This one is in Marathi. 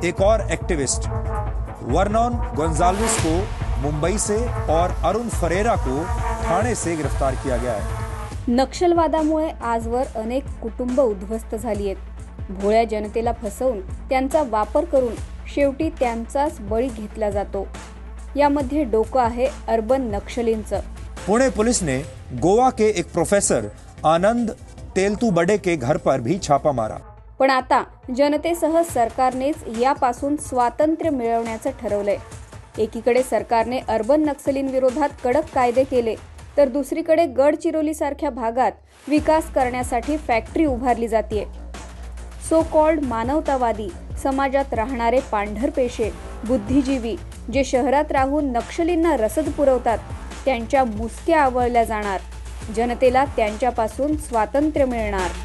एक और एक्टिविस्ट वर्नोन गोंजाल्विस को मुंबई से और अरुण फरेरा को ठाणे से गिरफ्तार किया गया है। नक्षलवादामुळे आजवर अनेक कुटुंब उद्ध्वस्त झाली आहेत। भोळ्या जनतेला फसवून त्यांचा वापर करून शेवटी त्यांचाच बळी घेतला जातो। यामध्ये डोकं आहे अर्बन नक्षलींचं। पुणे पुलिस ने गोवा के एक प्रोफेसर आनंद तेलतुबडे के घर पर भी छापा मारा। पण आता जनतेसह सरकारनेच यापासून स्वातंत्र्य मिळवण्याचं ठरवलंय। एकीकडे सरकारने अर्बन नक्सलींविरोधात कडक कायदे केले, तर दुसरीकडे गडचिरोलीसारख्या भागात विकास करण्यासाठी फॅक्टरी उभारली जाते। सो कॉल्ड मानवतावादी समाजात राहणारे पांढरपेशे बुद्धिजीवी जे शहरात राहून नक्षलींना रसद पुरवतात, त्यांच्या मुसक्या आवळल्या जाणार। जनतेला त्यांच्यापासून स्वातंत्र्य मिळणार।